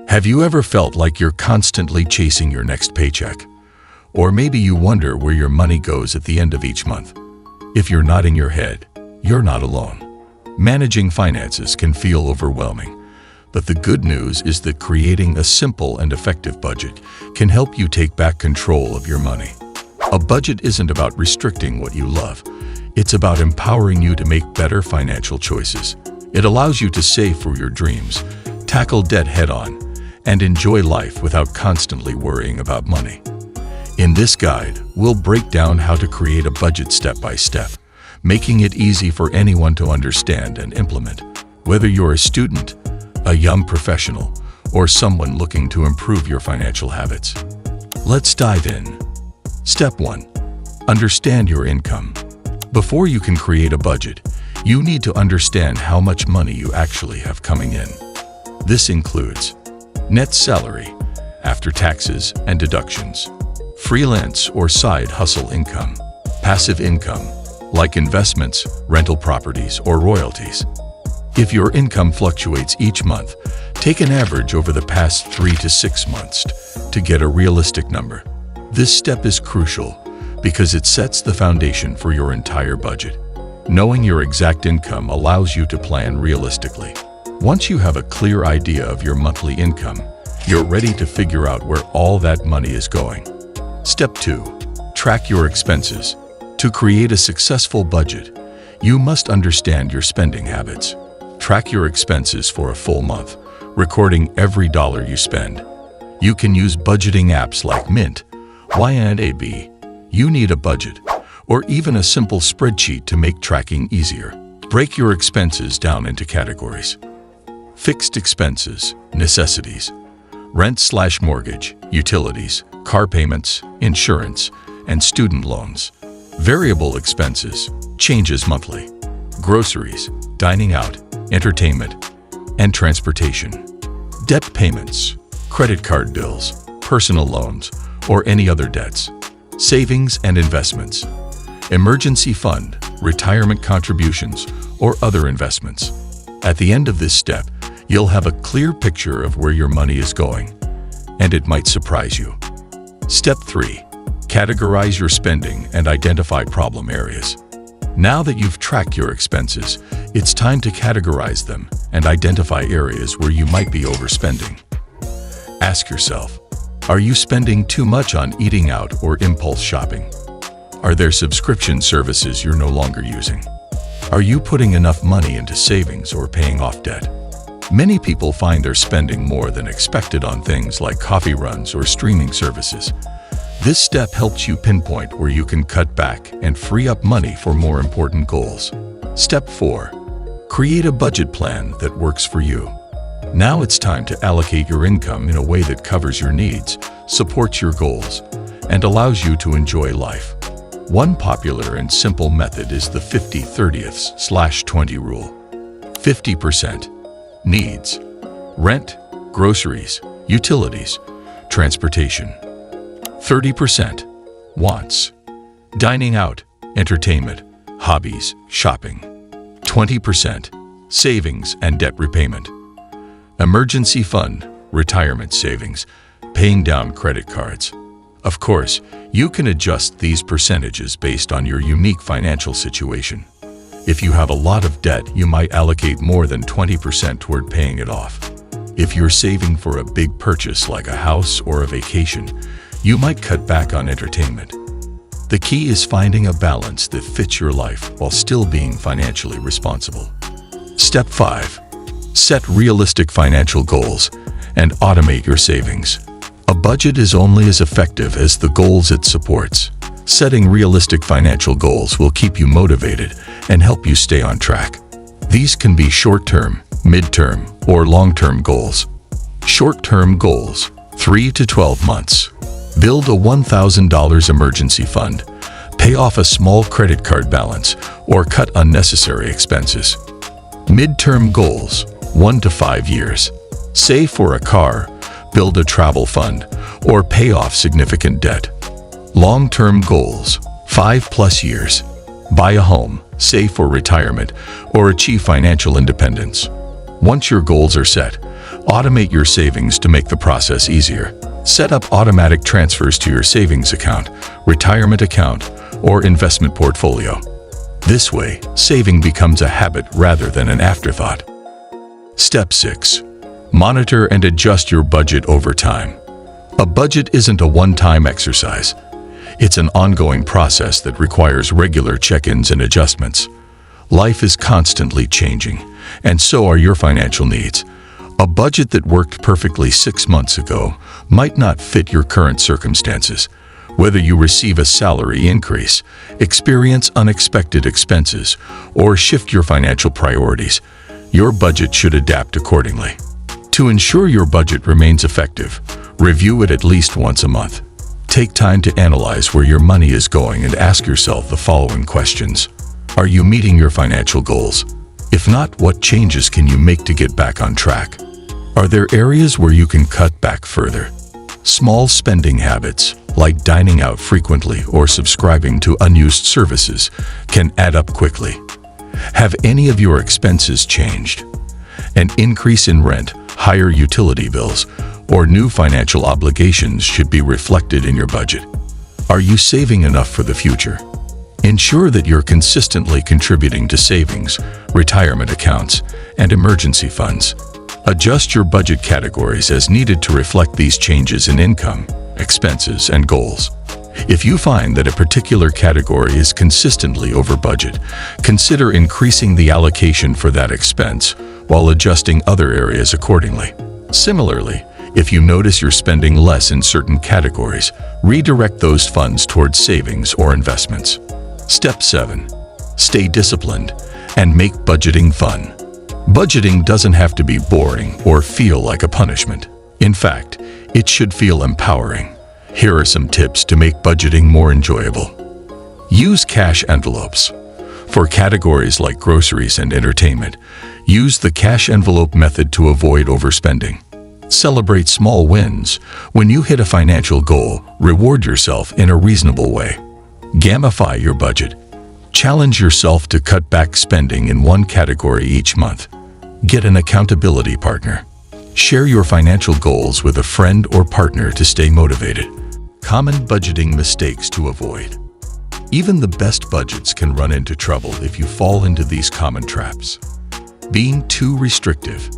Have you ever felt like you're constantly chasing your next paycheck? Or maybe you wonder where your money goes at the end of each month. If you're nodding your head, you're not alone. Managing finances can feel overwhelming, but the good news is that creating a simple and effective budget can help you take back control of your money. A budget isn't about restricting what you love. It's about empowering you to make better financial choices. It allows you to save for your dreams, tackle debt head-on, and enjoy life without constantly worrying about money. In this guide, we'll break down how to create a budget step by step, making it easy for anyone to understand and implement, whether you're a student, a young professional, or someone looking to improve your financial habits. Let's dive in. Step 1. Understand your income. Before you can create a budget, you need to understand how much money you actually have coming in. This includes net salary, after taxes and deductions, freelance or side hustle income, passive income, like investments, rental properties, or royalties. If your income fluctuates each month, take an average over the past 3 to 6 months to get a realistic number. This step is crucial because it sets the foundation for your entire budget. Knowing your exact income allows you to plan realistically. Once you have a clear idea of your monthly income, you're ready to figure out where all that money is going. Step 2. Track your expenses. To create a successful budget, you must understand your spending habits. Track your expenses for a full month, recording every dollar you spend. You can use budgeting apps like Mint, YNAB, You Need a Budget, or even a simple spreadsheet to make tracking easier. Break your expenses down into categories. Fixed expenses, necessities, rent/mortgage, utilities, car payments, insurance, and student loans. Variable expenses, changes monthly, groceries, dining out, entertainment, and transportation. Debt payments, credit card bills, personal loans, or any other debts. Savings and investments, emergency fund, retirement contributions, or other investments. At the end of this step, you'll have a clear picture of where your money is going, and it might surprise you. Step 3. Categorize your spending and identify problem areas. Now that you've tracked your expenses, it's time to categorize them and identify areas where you might be overspending. Ask yourself, are you spending too much on eating out or impulse shopping? Are there subscription services you're no longer using? Are you putting enough money into savings or paying off debt? Many people find they're spending more than expected on things like coffee runs or streaming services. This step helps you pinpoint where you can cut back and free up money for more important goals. Step 4. Create a budget plan that works for you. Now it's time to allocate your income in a way that covers your needs, supports your goals, and allows you to enjoy life. One popular and simple method is the 50/30/20 rule. 50% needs, rent, groceries, utilities, transportation. 30% wants, dining out, entertainment, hobbies, shopping. 20% savings and debt repayment. Emergency fund, retirement savings, paying down credit cards. Of course, you can adjust these percentages based on your unique financial situation. If you have a lot of debt, you might allocate more than 20% toward paying it off. If you're saving for a big purchase like a house or a vacation, you might cut back on entertainment. The key is finding a balance that fits your life while still being financially responsible. Step 5. Set realistic financial goals and automate your savings. A budget is only as effective as the goals it supports. Setting realistic financial goals will keep you motivated and help you stay on track. These can be short-term, mid-term, or long-term goals. Short-term goals, 3 to 12 months. Build a $1,000 emergency fund. Pay off a small credit card balance or cut unnecessary expenses. Mid-term goals, 1 to 5 years. Save for a car, build a travel fund, or pay off significant debt. Long-term goals, 5+ years. Buy a home, save for retirement, or achieve financial independence. Once your goals are set, Automate your savings to make the process easier. Set up automatic transfers to your savings account, retirement account, or investment portfolio. This way, saving becomes a habit rather than an afterthought. Step 6. Monitor and adjust your budget over time. A budget isn't a one-time exercise. It's an ongoing process that requires regular check-ins and adjustments. Life is constantly changing, and so are your financial needs. A budget that worked perfectly 6 months ago might not fit your current circumstances. Whether you receive a salary increase, experience unexpected expenses, or shift your financial priorities, your budget should adapt accordingly. To ensure your budget remains effective, review it at least once a month. Take time to analyze where your money is going and ask yourself the following questions. Are you meeting your financial goals? If not, what changes can you make to get back on track? Are there areas where you can cut back further? Small spending habits, like dining out frequently or subscribing to unused services, can add up quickly. Have any of your expenses changed? An increase in rent, higher utility bills, or new financial obligations should be reflected in your budget. Are you saving enough for the future? Ensure that you're consistently contributing to savings, retirement accounts, and emergency funds. Adjust your budget categories as needed to reflect these changes in income, expenses, and goals. If you find that a particular category is consistently over budget, consider increasing the allocation for that expense while adjusting other areas accordingly. Similarly, if you notice you're spending less in certain categories, redirect those funds towards savings or investments. Step 7. Stay disciplined and make budgeting fun. Budgeting doesn't have to be boring or feel like a punishment. In fact, it should feel empowering. Here are some tips to make budgeting more enjoyable. Use cash envelopes. For categories like groceries and entertainment, use the cash envelope method to avoid overspending. Celebrate small wins. When you hit a financial goal, reward yourself in a reasonable way. Gamify your budget. Challenge yourself to cut back spending in one category each month. Get an accountability partner. Share your financial goals with a friend or partner to stay motivated. Common budgeting mistakes to avoid. Even the best budgets can run into trouble if you fall into these common traps. Being too restrictive.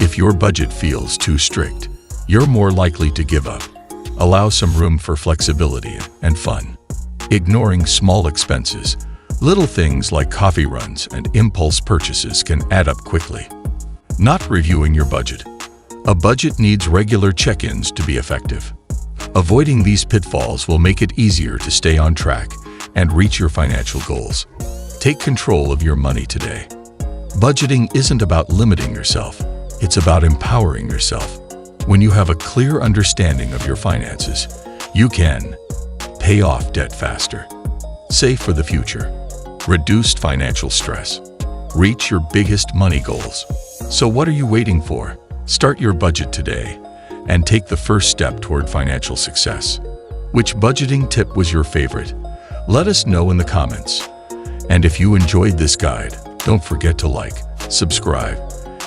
If your budget feels too strict, you're more likely to give up. Allow some room for flexibility and fun. Ignoring small expenses. Little things like coffee runs and impulse purchases can add up quickly. Not reviewing your budget. A budget needs regular check-ins to be effective. Avoiding these pitfalls will make it easier to stay on track and reach your financial goals. Take control of your money today. Budgeting isn't about limiting yourself. It's about empowering yourself. When you have a clear understanding of your finances, you can pay off debt faster, save for the future, reduce financial stress, reach your biggest money goals. So what are you waiting for? Start your budget today and take the first step toward financial success. Which budgeting tip was your favorite? Let us know in the comments. And if you enjoyed this guide, don't forget to like, subscribe,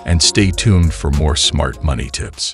and stay tuned for more smart money tips.